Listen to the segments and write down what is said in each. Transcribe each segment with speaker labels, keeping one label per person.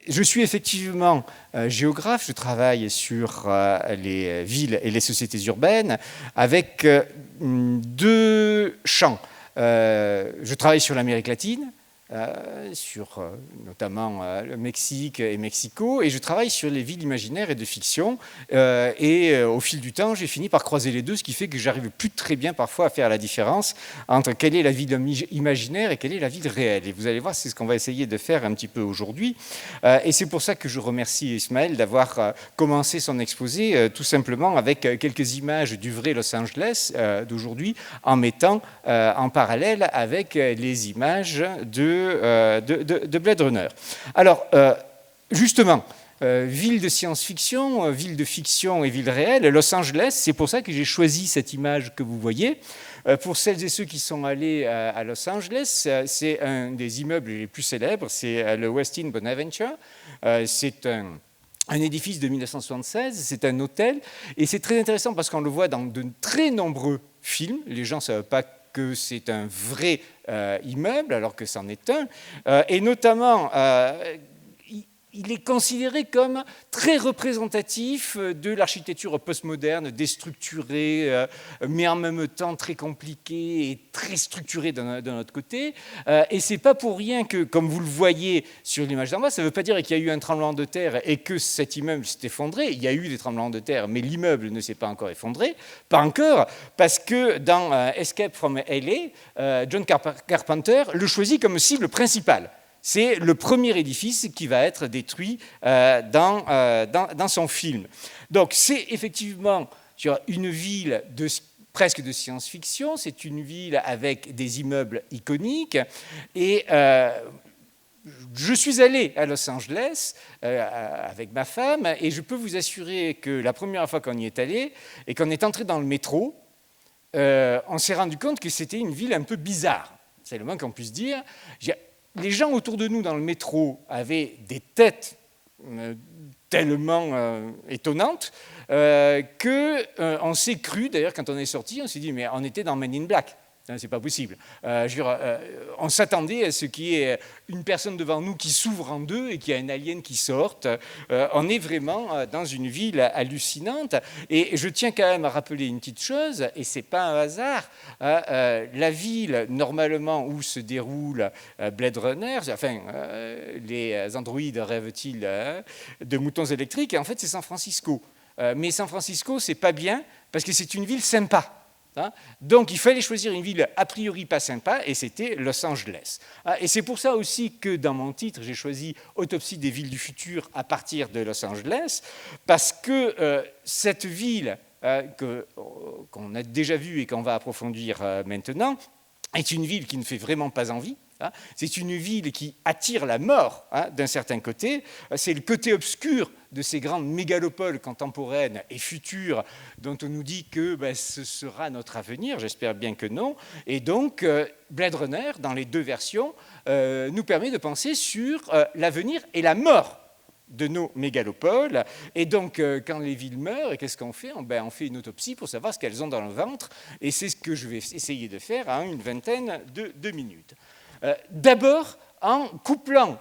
Speaker 1: je suis effectivement géographe, je travaille sur les villes et les sociétés urbaines avec deux champs. Je travaille sur l'Amérique latine, sur notamment le Mexique et Mexico, et je travaille sur les villes imaginaires et de fiction, et au fil du temps j'ai fini par croiser les deux, ce qui fait que j'arrive plus très bien parfois à faire la différence entre quelle est la ville imaginaire et quelle est la ville réelle, et vous allez voir, c'est ce qu'on va essayer de faire un petit peu aujourd'hui, et c'est pour ça que je remercie Ismaël d'avoir commencé son exposé tout simplement avec quelques images du vrai Los Angeles d'aujourd'hui, en mettant en parallèle avec les images de Blade Runner. Alors, justement, ville de science-fiction, ville de fiction et ville réelle, Los Angeles, c'est pour ça que j'ai choisi cette image que vous voyez. Pour celles et ceux qui sont allés à Los Angeles, c'est un des immeubles les plus célèbres, c'est le Westin Bonaventure. C'est un édifice de 1976, c'est un hôtel, et c'est très intéressant parce qu'on le voit dans de très nombreux films. Les gens ne savent pas que c'est un vrai immeuble, alors que c'en est un. Et notamment, il est considéré comme très représentatif de l'architecture postmoderne, déstructurée, mais en même temps très compliquée et très structurée d'un autre côté. Et ce n'est pas pour rien que, comme vous le voyez sur l'image d'en bas, ça ne veut pas dire qu'il y a eu un tremblement de terre et que cet immeuble s'est effondré. Il y a eu des tremblements de terre, mais l'immeuble ne s'est pas encore effondré. Pas encore, parce que dans Escape from LA, John Carpenter le choisit comme cible principale. C'est le premier édifice qui va être détruit dans son film. Donc c'est effectivement une ville presque de science-fiction, c'est une ville avec des immeubles iconiques, et je suis allé à Los Angeles avec ma femme, et je peux vous assurer que la première fois qu'on y est allé, et qu'on est entré dans le métro, on s'est rendu compte que c'était une ville un peu bizarre, c'est le moins qu'on puisse dire. Les gens autour de nous dans le métro avaient des têtes tellement étonnantes qu'on s'est cru, d'ailleurs quand on est sorti, on s'est dit mais on était dans Men in Black. C'est pas possible. On s'attendait à ce qu'il y ait une personne devant nous qui s'ouvre en deux et qu'il y a un alien qui sorte. On est vraiment dans une ville hallucinante. Et je tiens quand même à rappeler une petite chose, et c'est pas un hasard. La ville, normalement, où se déroule Blade Runner, enfin, les androïdes rêvent-ils de moutons électriques, et en fait, c'est San Francisco. Mais San Francisco, c'est pas bien, parce que c'est une ville sympa. Donc il fallait choisir une ville a priori pas sympa, et c'était Los Angeles. Et c'est pour ça aussi que dans mon titre, j'ai choisi Autopsie des villes du futur à partir de Los Angeles, parce que cette ville qu'on a déjà vue et qu'on va approfondir maintenant, est une ville qui ne fait vraiment pas envie. C'est une ville qui attire la mort d'un certain côté. C'est le côté obscur de ces grandes mégalopoles contemporaines et futures dont on nous dit que ce sera notre avenir, j'espère bien que non. Et donc, Blade Runner, dans les deux versions, nous permet de penser sur l'avenir et la mort de nos mégalopoles. Et donc, quand les villes meurent, qu'est-ce qu'on fait ? On fait une autopsie pour savoir ce qu'elles ont dans le ventre. Et c'est ce que je vais essayer de faire en une vingtaine de minutes. D'abord en couplant,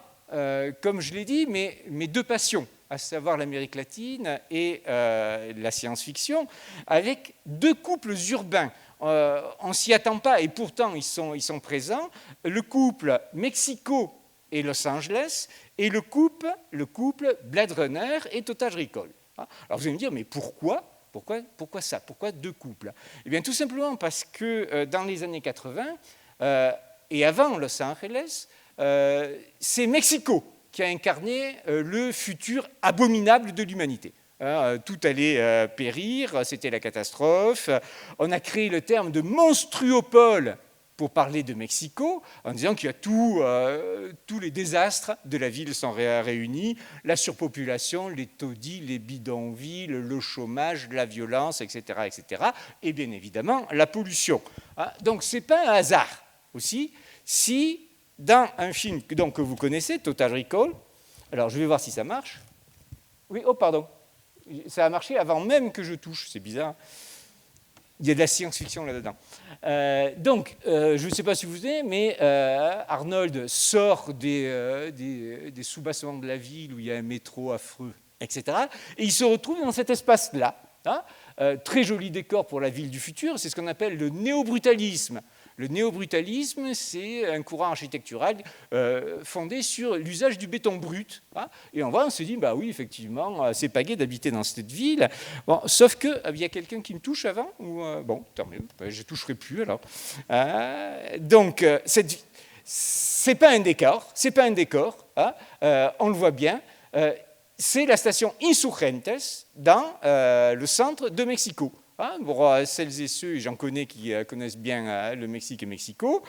Speaker 1: comme je l'ai dit, mes deux passions, à savoir l'Amérique latine et la science-fiction, avec deux couples urbains. On ne s'y attend pas, et pourtant ils sont présents. Le couple Mexico et Los Angeles, et le couple Blade Runner et Total Recall. Alors vous allez me dire, mais pourquoi ça ? Pourquoi deux couples ? Eh bien, tout simplement parce que dans les années 80, et avant Los Angeles, c'est Mexico qui a incarné le futur abominable de l'humanité. Tout allait périr, c'était la catastrophe. On a créé le terme de monstruopole pour parler de Mexico, en disant qu'il y a tous les désastres de la ville sont réunis, la surpopulation, les taudis, les bidonvilles, le chômage, la violence, etc., et bien évidemment la pollution. Donc ce n'est pas un hasard aussi, si dans un film que vous connaissez, Total Recall, alors je vais voir si ça marche. Oui, oh pardon, ça a marché avant même que je touche, c'est bizarre. Il y a de la science-fiction là-dedans. Donc, je ne sais pas si vous vous souvenez, mais Arnold sort des soubassements de la ville où il y a un métro affreux, etc. Et il se retrouve dans cet espace-là. Hein, très joli décor pour la ville du futur, c'est ce qu'on appelle le néobrutalisme. Le néobrutalisme, c'est un courant architectural fondé sur l'usage du béton brut. Hein, et on se dit, bah oui, effectivement, c'est pas gai d'habiter dans cette ville. Bon, sauf qu'il y a quelqu'un qui me touche avant, ou bon, tant mieux, je ne toucherai plus alors. Donc, c'est pas un décor, hein, on le voit bien. C'est la station Insurgentes dans le centre de Mexico. Hein, pour celles et ceux, j'en connais qui connaissent bien le Mexique et Mexico,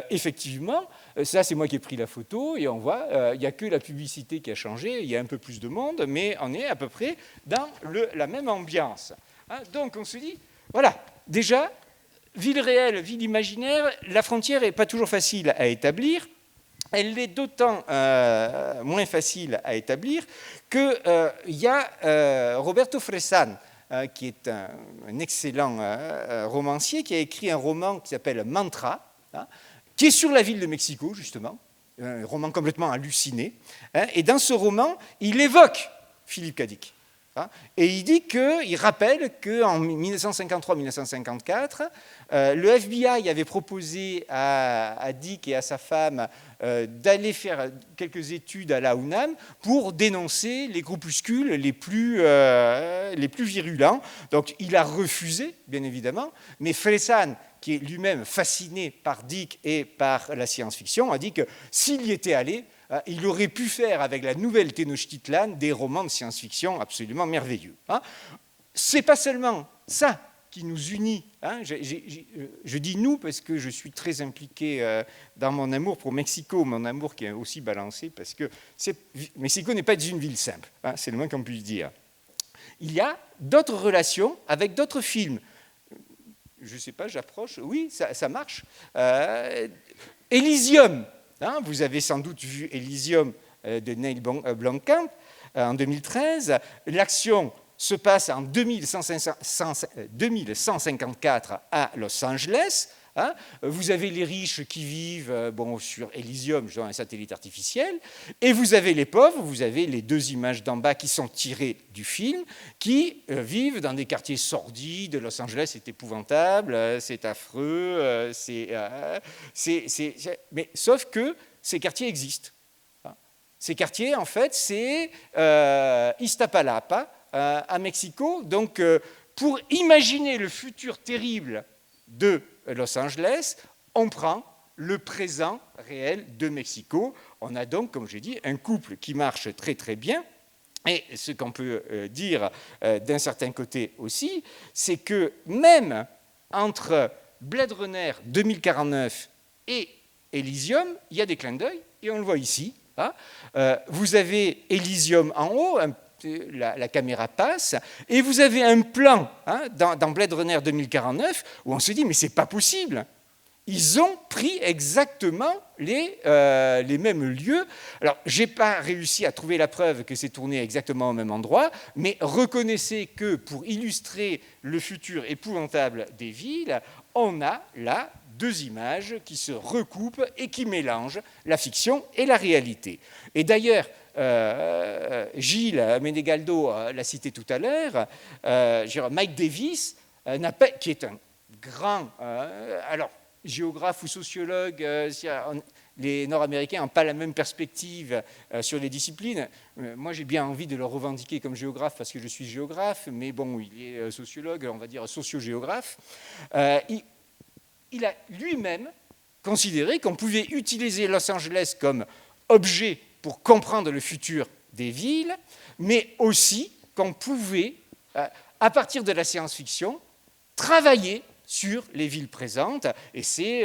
Speaker 1: effectivement, ça c'est moi qui ai pris la photo et on voit, il n'y a que la publicité qui a changé, il y a un peu plus de monde, mais on est à peu près dans la même ambiance. Hein, donc on se dit, voilà, déjà, ville réelle, ville imaginaire, la frontière n'est pas toujours facile à établir. Elle l'est d'autant moins facile à établir qu'il y a Roberto Fresán, qui est un excellent romancier, qui a écrit un roman qui s'appelle Mantra, hein, qui est sur la ville de Mexico, justement, un roman complètement halluciné. Hein, et dans ce roman, il évoque Philippe Cadic. Hein, et il rappelle qu'en 1953-1954, le FBI avait proposé à Dick et à sa femme d'aller faire quelques études à la UNAM pour dénoncer les groupuscules les plus virulents. Donc il a refusé, bien évidemment, mais Fresán, qui est lui-même fasciné par Dick et par la science-fiction, a dit que s'il y était allé, il aurait pu faire avec la nouvelle Tenochtitlan des romans de science-fiction absolument merveilleux. Hein. Ce n'est pas seulement ça qui nous unit. Hein. Je dis nous parce que je suis très impliqué dans mon amour pour Mexico, mon amour qui est aussi balancé parce que Mexico n'est pas une ville simple, hein, c'est le moins qu'on puisse dire. Il y a d'autres relations avec d'autres films. Je ne sais pas, j'approche, oui, ça marche. Elysium. Hein, vous avez sans doute vu Elysium de Neil Blomkamp en 2013. L'action se passe en 2154 à Los Angeles. Hein. Vous avez les riches qui vivent sur Elysium, un satellite artificiel, et vous avez les pauvres, vous avez les deux images d'en bas qui sont tirées du film, qui vivent dans des quartiers sordides. Los Angeles, c'est épouvantable, c'est affreux, mais sauf que ces quartiers existent. Ces quartiers, en fait, c'est Iztapalapa, à Mexico. Donc, pour imaginer le futur terrible de Los Angeles, on prend le présent réel de Mexico. On a donc, comme j'ai dit, un couple qui marche très très bien. Et ce qu'on peut dire d'un certain côté aussi, c'est que même entre Blade Runner 2049 et Elysium, il y a des clins d'œil, et on le voit ici. Hein. Vous avez Elysium en haut, la caméra passe, et vous avez un plan dans Blade Runner 2049 où on se dit mais c'est pas possible. Ils ont pris exactement les mêmes lieux. Alors, je n'ai pas réussi à trouver la preuve que c'est tourné exactement au même endroit, mais reconnaissez que pour illustrer le futur épouvantable des villes, on a là deux images qui se recoupent et qui mélangent la fiction et la réalité. Et d'ailleurs, Gilles Menegaldo l'a cité tout à l'heure, Mike Davis, qui est un grand... géographe ou sociologue, les Nord-Américains n'ont pas la même perspective sur les disciplines. Moi, j'ai bien envie de le revendiquer comme géographe parce que je suis géographe, mais bon, il est sociologue, on va dire sociogéographe. Il a lui-même considéré qu'on pouvait utiliser Los Angeles comme objet pour comprendre le futur des villes, mais aussi qu'on pouvait, à partir de la science-fiction, travailler sur les villes présentes, et c'est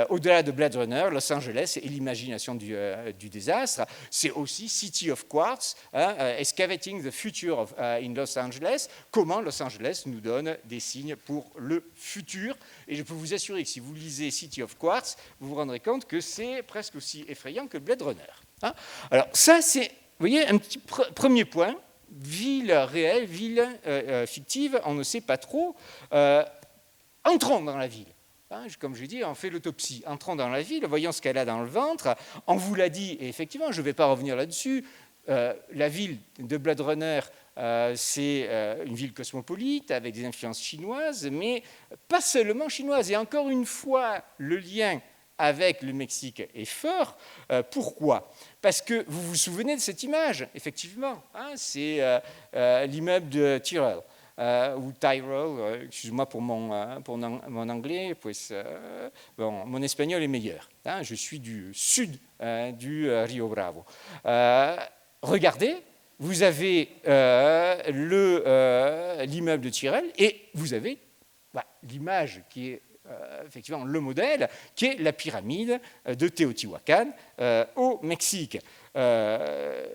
Speaker 1: au-delà de Blade Runner, Los Angeles et l'imagination du désastre. C'est aussi City of Quartz, Excavating the Future in Los Angeles, comment Los Angeles nous donne des signes pour le futur. Et je peux vous assurer que si vous lisez City of Quartz, vous vous rendrez compte que c'est presque aussi effrayant que Blade Runner. Hein. Alors ça, c'est, vous voyez, un petit premier point. ville réelle, ville fictive, on ne sait pas trop. Entrons dans la ville. Hein, comme je dis, on fait l'autopsie. Entrons dans la ville, voyons ce qu'elle a dans le ventre. On vous l'a dit, et effectivement, je ne vais pas revenir là-dessus. La ville de Blade Runner, c'est une ville cosmopolite avec des influences chinoises, mais pas seulement chinoises. Et encore une fois, le lien avec le Mexique est fort. Pourquoi? Parce que vous vous souvenez de cette image, effectivement. Hein, c'est l'immeuble de Tyrell. Ou Tyrell, excuse-moi pour mon anglais, pues, bon, mon espagnol est meilleur. Hein, je suis du sud du Rio Bravo. Regardez, vous avez l'immeuble de Tyrell et vous avez l'image qui est effectivement le modèle, qui est la pyramide de Teotihuacan au Mexique. Le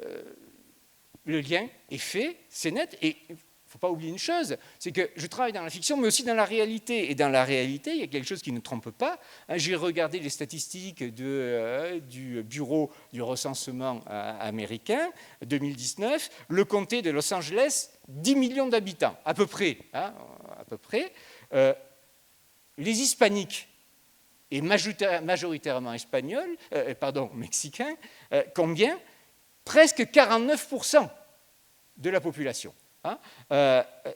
Speaker 1: lien est fait, c'est net, et il ne faut pas oublier une chose, c'est que je travaille dans la fiction, mais aussi dans la réalité. Et dans la réalité, il y a quelque chose qui ne trompe pas. J'ai regardé les statistiques du Bureau du recensement américain, 2019. Le comté de Los Angeles, 10 millions d'habitants, à peu près. Hein, à peu près. Les hispaniques, et majoritairement espagnols, mexicains, combien? Presque 49% de la population. Hein,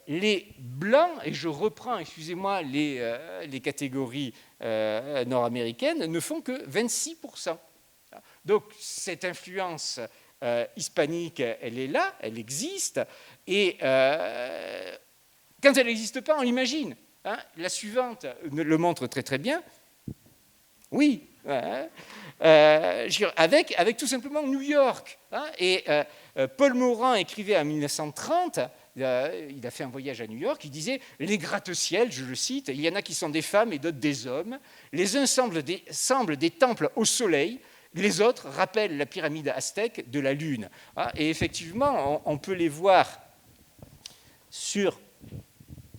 Speaker 1: les blancs, et je reprends, excusez-moi, les catégories nord-américaines, ne font que 26%. Donc cette influence hispanique, elle est là, elle existe, et quand elle n'existe pas, on l'imagine. Hein, la suivante le montre très très bien. Oui, avec tout simplement New York. Hein, et Paul Morand écrivait en 1930, il a fait un voyage à New York, il disait « Les gratte-ciel, je le cite, il y en a qui sont des femmes et d'autres des hommes. Les uns semblent des temples au soleil, les autres rappellent la pyramide aztèque de la Lune. Hein, » Et effectivement, on peut les voir sur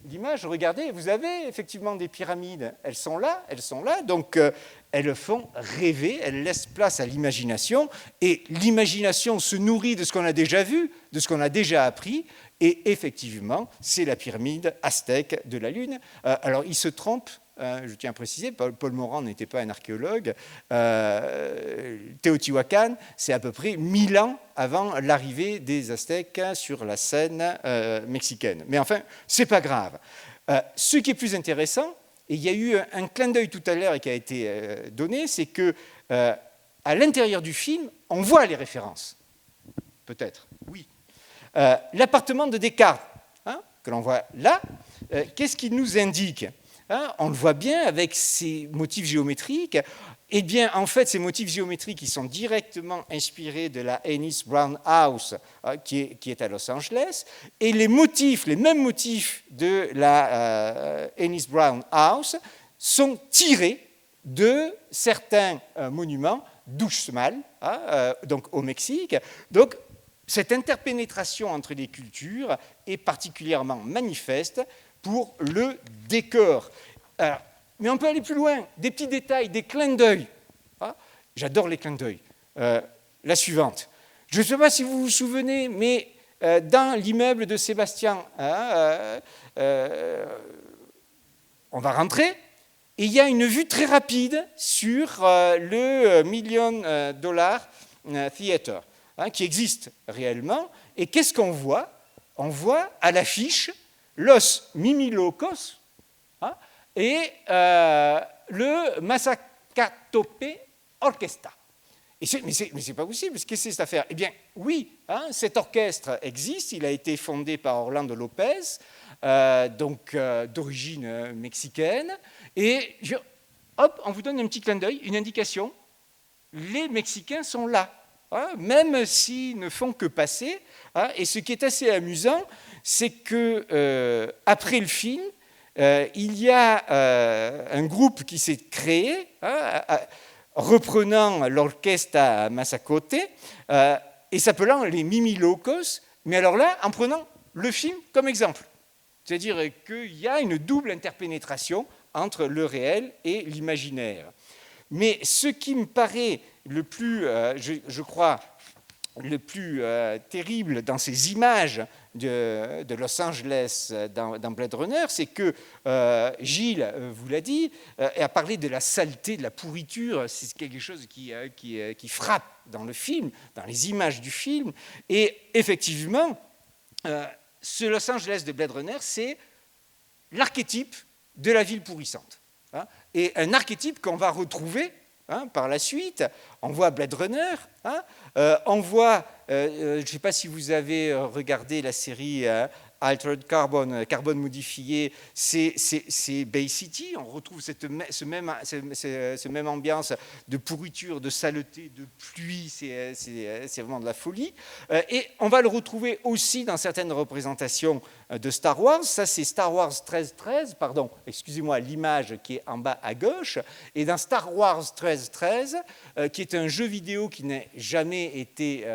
Speaker 1: l'image. Regardez, vous avez effectivement des pyramides, elles sont là, donc elles font rêver, elles laissent place à l'imagination, et l'imagination se nourrit de ce qu'on a déjà vu, de ce qu'on a déjà appris, et effectivement, c'est la pyramide aztèque de la Lune. Alors, il se trompe, je tiens à préciser, Paul Morand n'était pas un archéologue, Teotihuacan, c'est à peu près 1000 ans avant l'arrivée des Aztèques sur la scène mexicaine. Mais enfin, ce n'est pas grave. Ce qui est plus intéressant, et il y a eu un clin d'œil tout à l'heure qui a été donné, c'est que à l'intérieur du film, on voit les références. Peut-être, oui. L'appartement de Descartes, hein, que l'on voit là, qu'est-ce qu'il nous indique? Hein, on le voit bien avec ces motifs géométriques. Eh bien, en fait, ces motifs géométriques qui sont directement inspirés de la Ennis Brown House, qui est à Los Angeles, et les mêmes motifs de la Ennis Brown House sont tirés de certains monuments d'Uxmal, donc au Mexique. Donc, cette interpénétration entre les cultures est particulièrement manifeste pour le décor. Alors, mais on peut aller plus loin, des petits détails, des clins d'œil. Ah, j'adore les clins d'œil. La suivante. Je ne sais pas si vous vous souvenez, mais dans l'immeuble de Sébastien, on va rentrer, et il y a une vue très rapide sur le $1 million Theater, hein, qui existe réellement. Et qu'est-ce qu'on voit? On voit à l'affiche Los Mimilocos, hein, et le Mazacatope Orquesta. Mais c'est pas possible, qu'est-ce que c'est cette affaire? Eh bien, oui, hein, cet orchestre existe, il a été fondé par Orlando Lopez, d'origine mexicaine, et hop, on vous donne un petit clin d'œil, une indication, les Mexicains sont là, hein, même s'ils ne font que passer, hein, et ce qui est assez amusant, c'est que après le film, il y a un groupe qui s'est créé, hein, reprenant l'orchestre à Mazacote, et s'appelant les Mimilocos, mais alors là, en prenant le film comme exemple. C'est-à-dire qu'il y a une double interpénétration entre le réel et l'imaginaire. Mais ce qui me paraît le plus, je crois, le plus terrible dans ces images de Los Angeles dans Blade Runner, c'est que Gilles vous l'a dit, a parlé de la saleté, de la pourriture. C'est quelque chose qui frappe dans le film, dans les images du film. Et effectivement, ce Los Angeles de Blade Runner, c'est l'archétype de la ville pourrissante. Hein, et un archétype qu'on va retrouver par la suite. On voit Blade Runner, on voit, je ne sais pas si vous avez regardé la série Altered Carbon, carbone modifié, c'est Bay City. On retrouve cette même ambiance de pourriture, de saleté, de pluie, c'est vraiment de la folie. Et on va le retrouver aussi dans certaines représentations de Star Wars. Ça, c'est Star Wars 1313, pardon, excusez-moi, l'image qui est en bas à gauche. Et dans Star Wars 1313, qui est un jeu vidéo qui n'a jamais été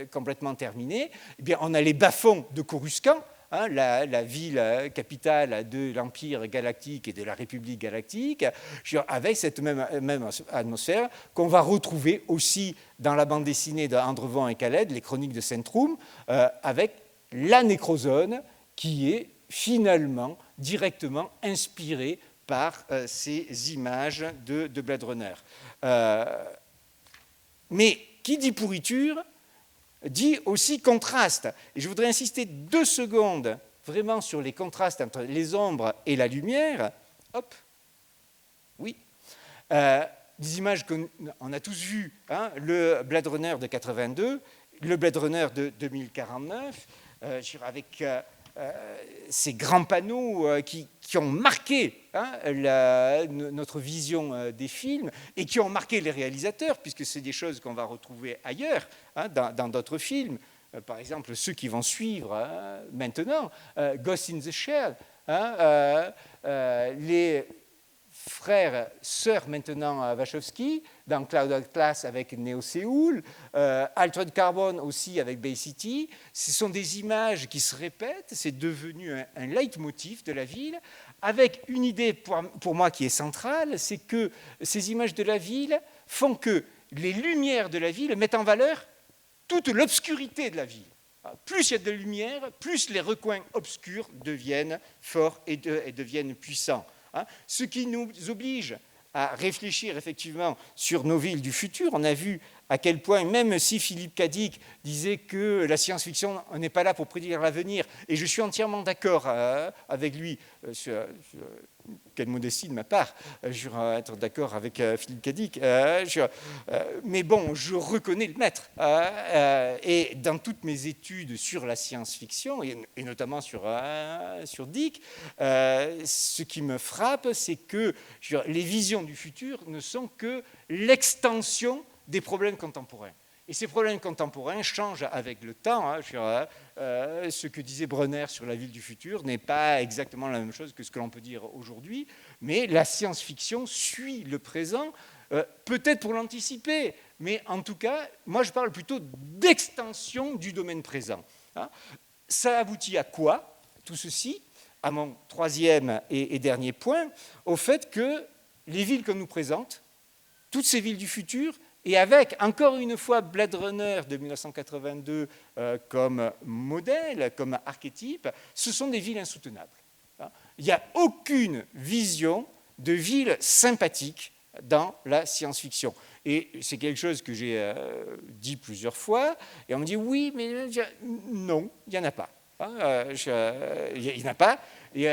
Speaker 1: complètement terminé, eh bien, on a les bas-fonds de Coruscant, la ville capitale de l'Empire galactique et de la République galactique, avec cette même atmosphère qu'on va retrouver aussi dans la bande dessinée d'Andrevon et Khaled, les Chroniques de Centrum, avec la nécrozone qui est finalement directement inspirée par ces images de Blade Runner. Mais qui dit pourriture dit aussi contraste. Et je voudrais insister 2 secondes vraiment sur les contrastes entre les ombres et la lumière. Hop, oui. Des images qu'on a tous vues, le Blade Runner de 82, le Blade Runner de 2049, avec ces grands panneaux qui ont marqué notre vision des films et qui ont marqué les réalisateurs, puisque c'est des choses qu'on va retrouver ailleurs, dans d'autres films. Par exemple, ceux qui vont suivre maintenant, Ghost in the Shell, les frères, sœurs maintenant Wachowski, dans Cloud Atlas avec Neo Séoul, Altered Carbon aussi avec Bay City. Ce sont des images qui se répètent, c'est devenu un leitmotiv de la ville, avec une idée pour moi qui est centrale, c'est que ces images de la ville font que les lumières de la ville mettent en valeur toute l'obscurité de la ville. Plus il y a de lumière, plus les recoins obscurs deviennent forts et deviennent puissants. Ce qui nous oblige à réfléchir effectivement sur nos villes du futur. On a vu à quel point, même si Philippe Cadic disait que la science-fiction n'est pas là pour prédire l'avenir, et je suis entièrement d'accord avec lui, quelle modestie de ma part, je vais être d'accord avec Philippe Cadic, mais bon, je reconnais le maître. Et dans toutes mes études sur la science-fiction, et notamment sur Dick, ce qui me frappe, c'est que les visions du futur ne sont que l'extension des problèmes contemporains. Et ces problèmes contemporains changent avec le temps. Ce que disait Brenner sur la ville du futur n'est pas exactement la même chose que ce que l'on peut dire aujourd'hui, mais la science-fiction suit le présent, peut-être pour l'anticiper, mais en tout cas, moi je parle plutôt d'extension du domaine présent. Ça aboutit à quoi, tout ceci? À mon 3e et dernier point, au fait que les villes qu'on nous présente, toutes ces villes du futur, et avec, encore une fois, Blade Runner de 1982 comme modèle, comme archétype, ce sont des villes insoutenables. Il n'y a aucune vision de ville sympathique dans la science-fiction. Et c'est quelque chose que j'ai dit plusieurs fois, et on me dit oui, mais non, il n'y en a pas. Il n'y en a pas. Et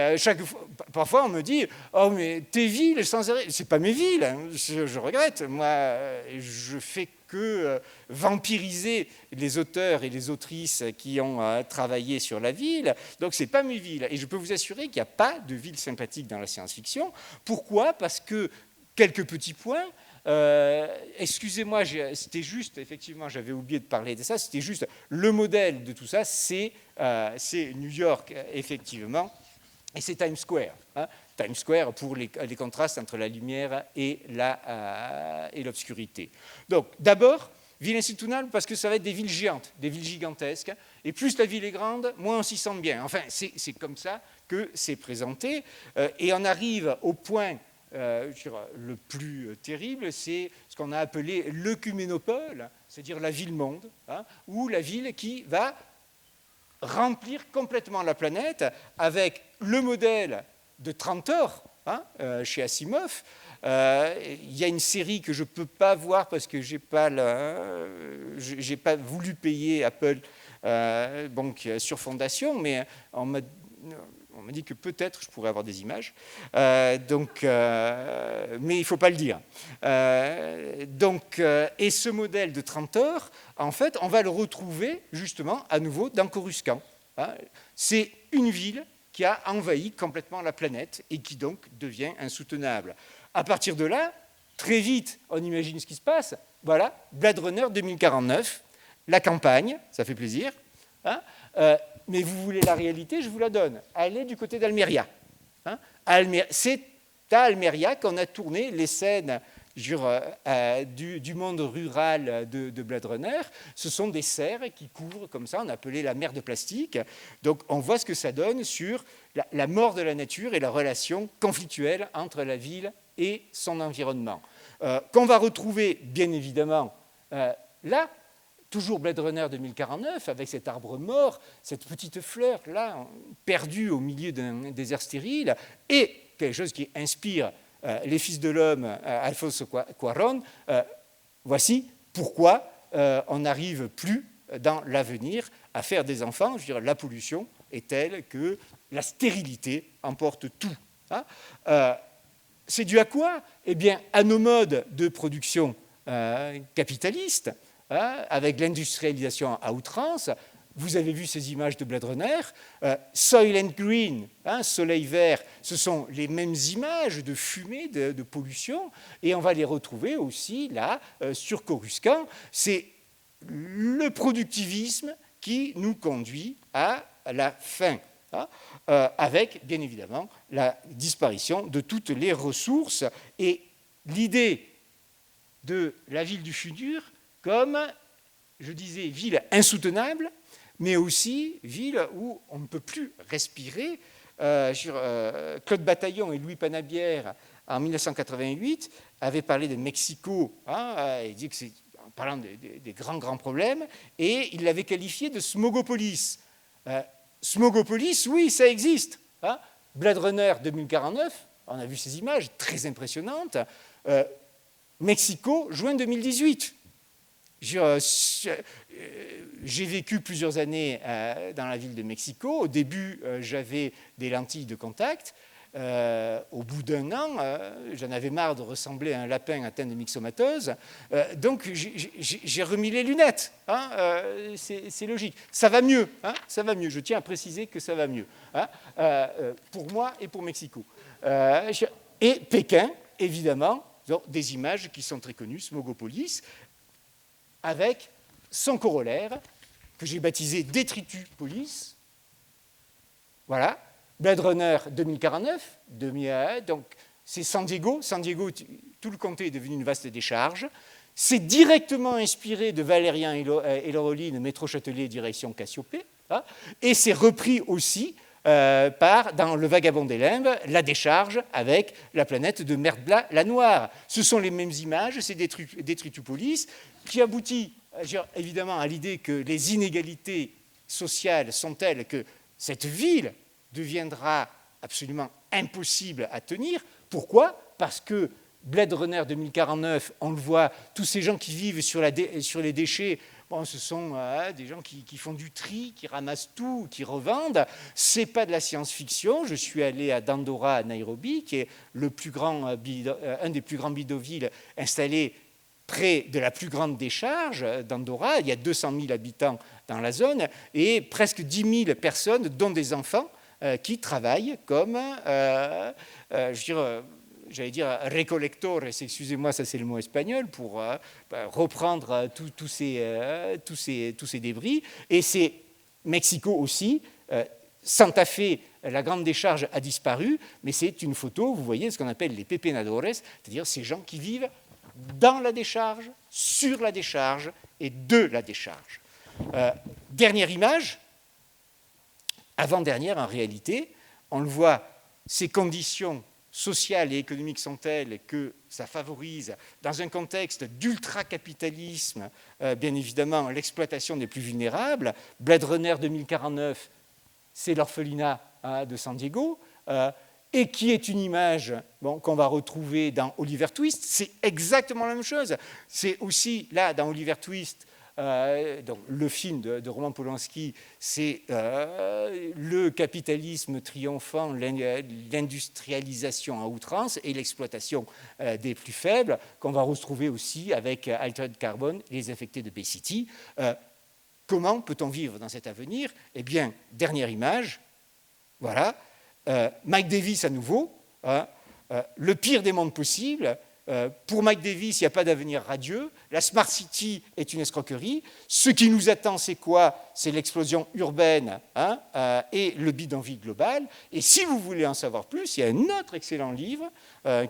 Speaker 1: parfois, on me dit « Oh, mais tes villes, sans arrêt, c'est pas mes villes, hein, je regrette. Moi, je fais que vampiriser les auteurs et les autrices qui ont travaillé sur la ville, donc c'est pas mes villes. » Et je peux vous assurer qu'il n'y a pas de ville sympathique dans la science-fiction. Pourquoi? Parce que, quelques petits points, excusez-moi, c'était juste, effectivement, j'avais oublié de parler de ça, c'était juste le modèle de tout ça, c'est New York, effectivement, et c'est Times Square. Times Square pour les contrastes entre la lumière et l'obscurité. Donc, d'abord, ville insoutenable parce que ça va être des villes géantes, des villes gigantesques, et plus la ville est grande, moins on s'y sent bien. Enfin, c'est comme ça que c'est présenté, et on arrive au point le plus terrible, c'est ce qu'on a appelé l'œcuménopole, c'est-à-dire la ville-monde, hein, ou la ville qui va remplir complètement la planète avec le modèle de Trantor, hein, chez Asimov. Il y a une série que je ne peux pas voir parce que je n'ai pas voulu payer Apple sur Fondation, mais on m'a dit que peut-être je pourrais avoir des images. Mais il ne faut pas le dire. Et ce modèle de Trantor, en fait, on va le retrouver justement à nouveau dans Coruscant. Hein. C'est une ville qui a envahi complètement la planète et qui donc devient insoutenable. À partir de là, très vite, on imagine ce qui se passe. Voilà, Blade Runner 2049, la campagne, ça fait plaisir. Hein, mais vous voulez la réalité, je vous la donne. Elle est du côté d'Almeria. Hein, c'est à Almeria qu'on a tourné les scènes du monde rural de Blade Runner. Ce sont des serres qui couvrent comme ça, on appelait la mer de plastique. Donc on voit ce que ça donne sur la mort de la nature et la relation conflictuelle entre la ville et son environnement. Qu'on va retrouver, bien évidemment, là, toujours Blade Runner 2049, avec cet arbre mort, cette petite fleur, là, perdue au milieu d'un désert stérile, et quelque chose qui inspire Les Fils de l'Homme, Alfonso Cuarón. Voici pourquoi on n'arrive plus, dans l'avenir, à faire des enfants. Je veux dire, la pollution est telle que la stérilité emporte tout. Hein. C'est dû à quoi? Eh bien, à nos modes de production capitalistes, hein, avec l'industrialisation à outrance. Vous avez vu ces images de Blade Runner. Soylent Green, hein, soleil vert, ce sont les mêmes images de fumée, de pollution, et on va les retrouver aussi là, sur Coruscant. C'est le productivisme qui nous conduit à la fin. Hein, avec, bien évidemment, la disparition de toutes les ressources et l'idée de la ville du futur comme, je disais, ville insoutenable, mais aussi ville où on ne peut plus respirer. Claude Bataillon et Louis Panabière, en 1988, avaient parlé de Mexico, hein, il dit que c'est en parlant des grands problèmes, et il l'avait qualifié de smogopolis. Smogopolis, oui, ça existe. Hein. Blade Runner 2049, on a vu ces images très impressionnantes. Mexico, juin 2018. J'ai vécu plusieurs années dans la ville de Mexico. Au début, j'avais des lentilles de contact. Au bout d'un an, j'en avais marre de ressembler à un lapin atteint de myxomatose. Donc, j'ai remis les lunettes. Hein, c'est logique. Ça va mieux. Hein, ça va mieux. Je tiens à préciser que ça va mieux. Hein, pour moi et pour Mexico. Et Pékin, évidemment, des images qui sont très connues, Smogopolis, avec son corollaire, que j'ai baptisé Détritupolis. Voilà. Blade Runner 2049, donc c'est San Diego. San Diego, tout le comté est devenu une vaste décharge. C'est directement inspiré de Valérien Héroline, métro Châtelet, direction Cassiopée. Hein, et c'est repris aussi dans Le Vagabond des Limbes, la décharge avec la planète de Merdbla, la Noire. Ce sont les mêmes images, c'est Détritupolis, qui aboutit évidemment à l'idée que les inégalités sociales sont telles que cette ville deviendra absolument impossible à tenir. Pourquoi? Parce que Blade Runner 2049, on le voit, tous ces gens qui vivent sur les déchets, bon, ce sont des gens qui font du tri, qui ramassent tout, qui revendent. Ce n'est pas de la science-fiction. Je suis allé à Dandora, à Nairobi, qui est un des plus grands bidonvilles installés près de la plus grande décharge d'Andorra. Il y a 200 000 habitants dans la zone et presque 10 000 personnes, dont des enfants, qui travaillent comme, j'allais dire recolectores, excusez-moi, ça c'est le mot espagnol, pour reprendre tous ces débris. Et c'est Mexico aussi. Santa Fe, la grande décharge, a disparu, mais c'est une photo, vous voyez, ce qu'on appelle les pepenadores, c'est-à-dire ces gens qui vivent dans la décharge, sur la décharge et de la décharge. Dernière image, avant-dernière en réalité, on le voit, ces conditions sociales et économiques sont telles que ça favorise, dans un contexte d'ultra-capitalisme, bien évidemment, l'exploitation des plus vulnérables. Blade Runner 2049, c'est l'orphelinat de San Diego, et qui est une image qu'on va retrouver dans Oliver Twist. C'est exactement la même chose. C'est aussi, là, dans Oliver Twist, donc, le film de Roman Polanski, c'est le capitalisme triomphant, l'industrialisation à outrance et l'exploitation des plus faibles, qu'on va retrouver aussi avec Altered Carbon, les affectés de Bay City. Comment peut-on vivre dans cet avenir? Eh bien, dernière image, voilà, Mike Davis à nouveau, le pire des mondes possibles. Pour Mike Davis, il n'y a pas d'avenir radieux. La Smart City est une escroquerie. Ce qui nous attend, c'est quoi? C'est l'explosion urbaine et le bidonville global. Et si vous voulez en savoir plus, il y a un autre excellent livre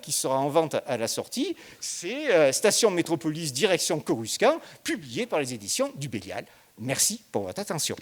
Speaker 1: qui sera en vente à la sortie. C'est Station Métropolis, direction Coruscant, publié par les éditions du Bélial. Merci pour votre attention.